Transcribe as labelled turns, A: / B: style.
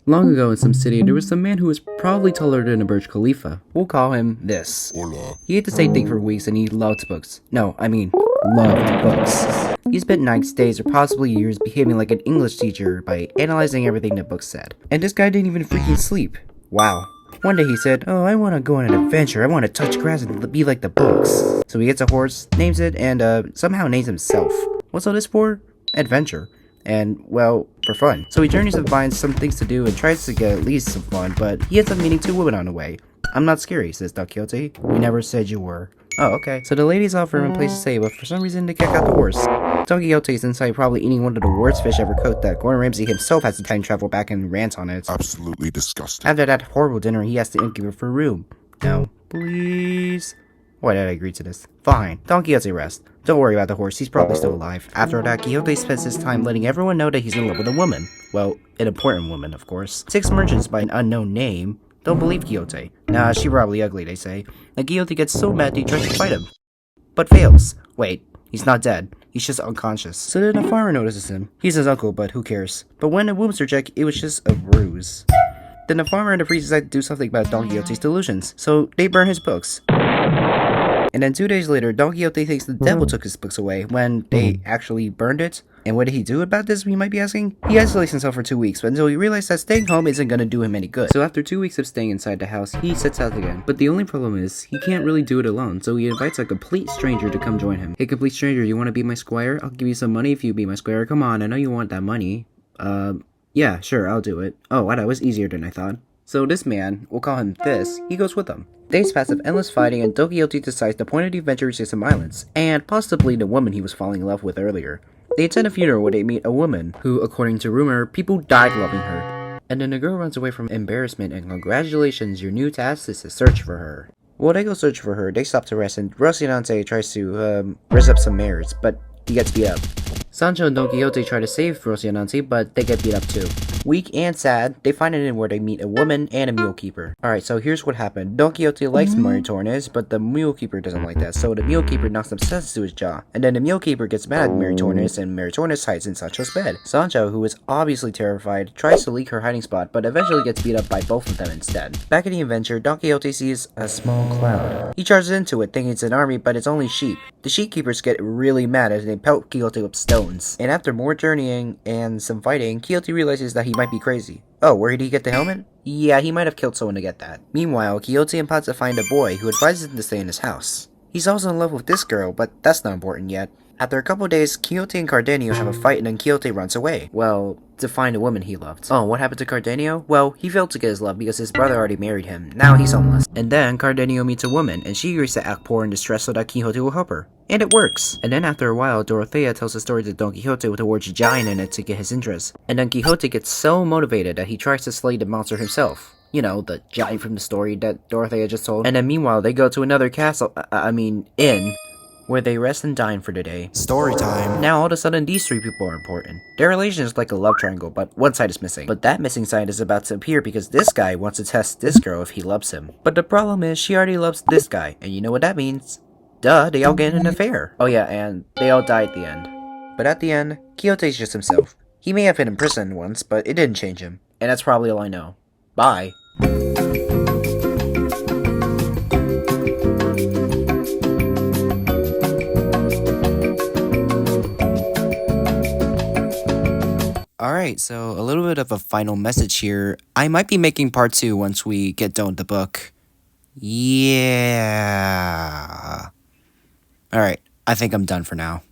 A: Long ago in some city, there was some man who was probably taller than a Burj Khalifa. We'll call him this.
B: Hola.
A: He ate the same thing for weeks and he loved books. No, I mean, loved books. He spent nights, days, or possibly years behaving like an English teacher by analyzing everything the book said. And this guy didn't even freaking sleep. Wow. One day he said, "Oh, I want to go on an adventure. I want to touch grass and be like the books." So he gets a horse, names it, and somehow names himself. What's all this for? Adventure. And, well, for fun. So he journeys and finds some things to do and tries to get at least some fun, but he ends up meeting two women on the way. "I'm not scary," says Don Quixote. "You never said you were." Oh, okay. So the ladies offer him a place to stay, but for some reason they kick out the horse. Don Quixote is inside probably eating one of the worst fish ever cooked that Gordon Ramsay himself has to time travel back and rant on it.
B: Absolutely disgusting.
A: After that horrible dinner, he has to innkeeper for a room. No, please. Why did I agree to this? Fine. Don Quixote rests. Don't worry about the horse, he's probably still alive. After that, Quixote spends his time letting everyone know that he's in love with a woman. Well, an important woman, of course. 6 merchants by an unknown name don't believe Quixote. Nah, she probably ugly, they say. And Quixote gets so mad that he tries to fight him, but fails. Wait, he's not dead. He's just unconscious. So then a farmer notices him. He's his uncle, but who cares? But when the wombs are checked, it was just a ruse. Then the farmer and the priest decide to do something about Don Quixote's delusions, so they burn his books. And then 2 days later, Don Quixote thinks the devil took his books away when they actually burned it. And what did he do about this, you might be asking? He isolates himself for 2 weeks, but until he realized that staying home isn't going to do him any good. So after 2 weeks of staying inside the house, he sets out again. But the only problem is, he can't really do it alone, so he invites a complete stranger to come join him. "Hey, complete stranger, you want to be my squire? I'll give you some money if you be my squire. Come on, I know you want that money." Yeah, sure, I'll do it. Oh, wow, that was easier than I thought. So this man, we'll call him this, he goes with them. Days pass of endless fighting, and Don Quixote decides the point of the adventure is some islands, and possibly the woman he was falling in love with earlier. They attend a funeral where they meet a woman who, according to rumor, people died loving her. And then the girl runs away from embarrassment, and congratulations, your new task is to search for her. While they go search for her, they stop to rest, and Rocinante tries to, raise up some mares, but he gets beat up. Sancho and Don Quixote try to save Rocinante, but they get beat up too. Weak and sad, they find an inn where they meet a woman and a mule keeper. Alright, so here's what happened. Don Quixote likes Maritornes, but the mule keeper doesn't like that, so the mule keeper knocks some sense to his jaw. And then the mule keeper gets mad at Maritornes, and Maritornes hides in Sancho's bed. Sancho, who is obviously terrified, tries to leak her hiding spot, but eventually gets beat up by both of them instead. Back in the adventure, Don Quixote sees a small cloud. He charges into it, thinking it's an army, but it's only sheep. The sheep keepers get really mad as they pelt Quixote with stones. And after more journeying and some fighting, Quixote realizes that he might be crazy. Oh, where did he get the helmet? Yeah, he might have killed someone to get that. Meanwhile, Quixote and Panza find a boy who advises him to stay in his house. He's also in love with this girl, but that's not important yet. After a couple days, Quixote and Cardenio have a fight and then Quixote runs away. Well, to find a woman he loved. Oh, what happened to Cardenio? Well, he failed to get his love because his brother already married him. Now he's homeless. And then Cardenio meets a woman, and she agrees to act poor and distressed so that Quixote will help her. And it works. And then after a while, Dorothea tells a story to Don Quixote with the word giant in it to get his interest. And then Quixote gets so motivated that he tries to slay the monster himself. You know, the giant from the story that Dorothea just told. And then meanwhile, they go to another castle, inn, where they rest and dine for the day.
C: Story time.
A: Now all of a sudden these 3 people are important. Their relation is like a love triangle, but one side is missing. But that missing side is about to appear because this guy wants to test this girl if he loves him. But the problem is she already loves this guy, and you know what that means. Duh, they all get in an affair. Oh yeah, and they all die at the end. But at the end, Quixote's just himself. He may have been in prison once, but it didn't change him. And that's probably all I know. Bye. Alright, so a little bit of a final message here. I might be making part 2 once we get done with the book. Yeah. Alright, I think I'm done for now.